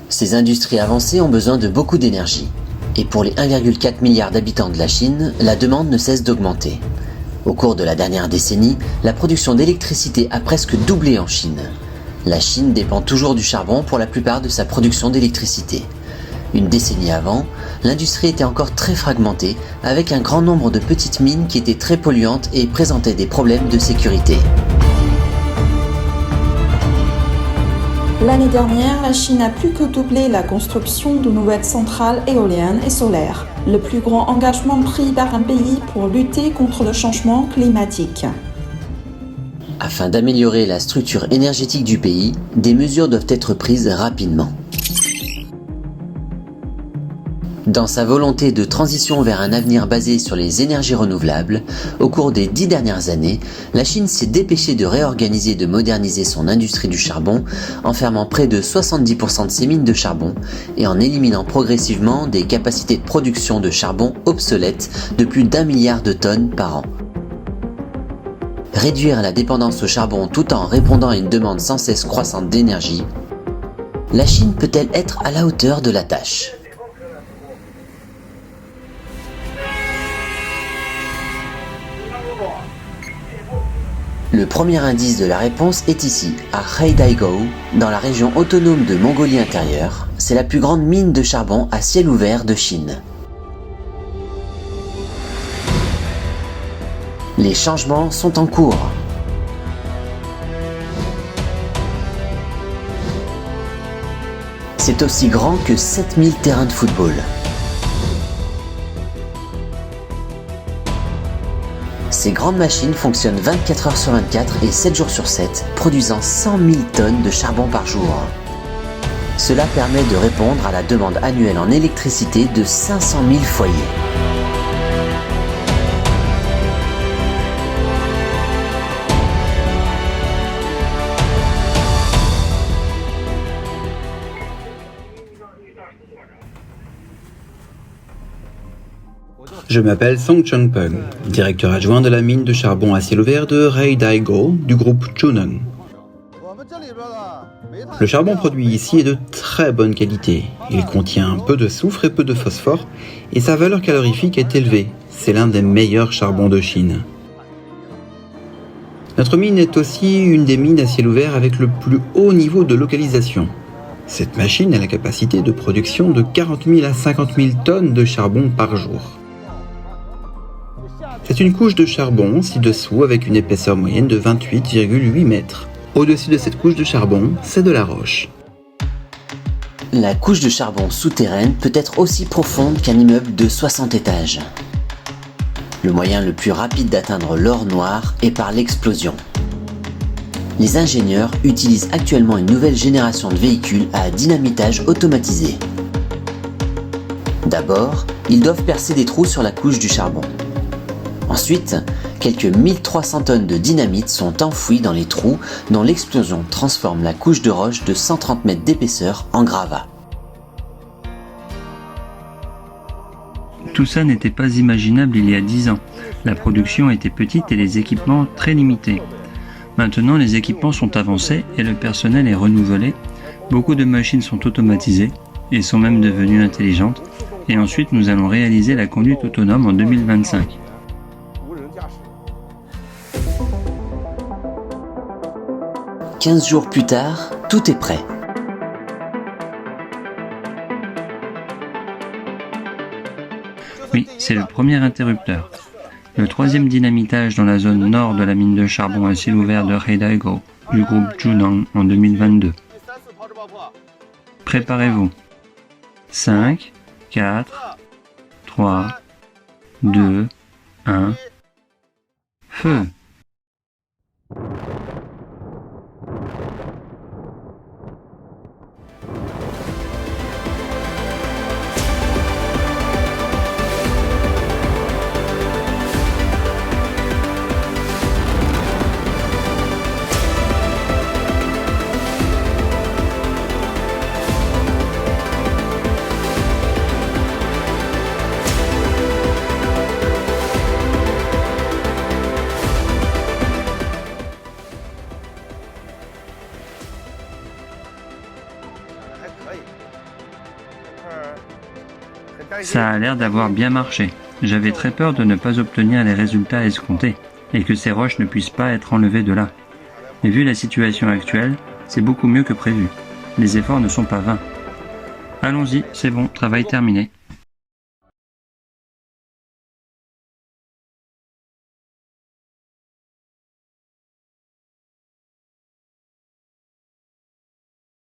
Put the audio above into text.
Ces industries avancées ont besoin de beaucoup d'énergie. Et pour les 1,4 milliard d'habitants de la Chine, la demande ne cesse d'augmenter. Au cours de la dernière décennie, la production d'électricité a presque doublé en Chine. La Chine dépend toujours du charbon pour la plupart de sa production d'électricité. Une décennie avant, l'industrie était encore très fragmentée, avec un grand nombre de petites mines qui étaient très polluantes et présentaient des problèmes de sécurité. L'année dernière, la Chine a plus que doublé la construction de nouvelles centrales éoliennes et solaires, le plus grand engagement pris par un pays pour lutter contre le changement climatique. Afin d'améliorer la structure énergétique du pays, des mesures doivent être prises rapidement. Dans sa volonté de transition vers un avenir basé sur les énergies renouvelables, au cours des 10 dernières années, la Chine s'est dépêchée de réorganiser et de moderniser son industrie du charbon en fermant près de 70% de ses mines de charbon et en éliminant progressivement des capacités de production de charbon obsolètes de plus d'1 milliard de tonnes par an. Réduire la dépendance au charbon tout en répondant à une demande sans cesse croissante d'énergie, la Chine peut-elle être à la hauteur de la tâche ? Le premier indice de la réponse est ici, à Heidaigou, dans la région autonome de Mongolie intérieure. C'est la plus grande mine de charbon à ciel ouvert de Chine. Les changements sont en cours. C'est aussi grand que 7000 terrains de football. Ces grandes machines fonctionnent 24 heures sur 24 et 7 jours sur 7, produisant 100 000 tonnes de charbon par jour. Cela permet de répondre à la demande annuelle en électricité de 500 000 foyers. Je m'appelle Song Chong-peng, directeur adjoint de la mine de charbon à ciel ouvert de Heidaigou du groupe Chuneng. Le charbon produit ici est de très bonne qualité. Il contient peu de soufre et peu de phosphore et sa valeur calorifique est élevée. C'est l'un des meilleurs charbons de Chine. Notre mine est aussi une des mines à ciel ouvert avec le plus haut niveau de localisation. Cette machine a la capacité de production de 40 000 à 50 000 tonnes de charbon par jour. C'est une couche de charbon ci-dessous avec une épaisseur moyenne de 28,8 mètres. Au-dessus de cette couche de charbon, c'est de la roche. La couche de charbon souterraine peut être aussi profonde qu'un immeuble de 60 étages. Le moyen le plus rapide d'atteindre l'or noir est par l'explosion. Les ingénieurs utilisent actuellement une nouvelle génération de véhicules à dynamitage automatisé. D'abord, ils doivent percer des trous sur la couche du charbon. Ensuite, quelques 1300 tonnes de dynamite sont enfouies dans les trous dont l'explosion transforme la couche de roche de 130 mètres d'épaisseur en gravat. Tout ça n'était pas imaginable il y a 10 ans. La production était petite et les équipements très limités. Maintenant, les équipements sont avancés et le personnel est renouvelé. Beaucoup de machines sont automatisées et sont même devenues intelligentes. Et ensuite, nous allons réaliser la conduite autonome en 2025. 15 jours plus tard, tout est prêt. Oui, c'est le premier interrupteur. Le troisième dynamitage dans la zone nord de la mine de charbon à ciel ouvert de Heidaigou du groupe Chuneng en 2022. Préparez-vous. 5, 4, 3, 2, 1, feu! Ça a l'air d'avoir bien marché. J'avais très peur de ne pas obtenir les résultats escomptés et que ces roches ne puissent pas être enlevées de là. Mais vu la situation actuelle, c'est beaucoup mieux que prévu. Les efforts ne sont pas vains. Allons-y, c'est bon, travail terminé.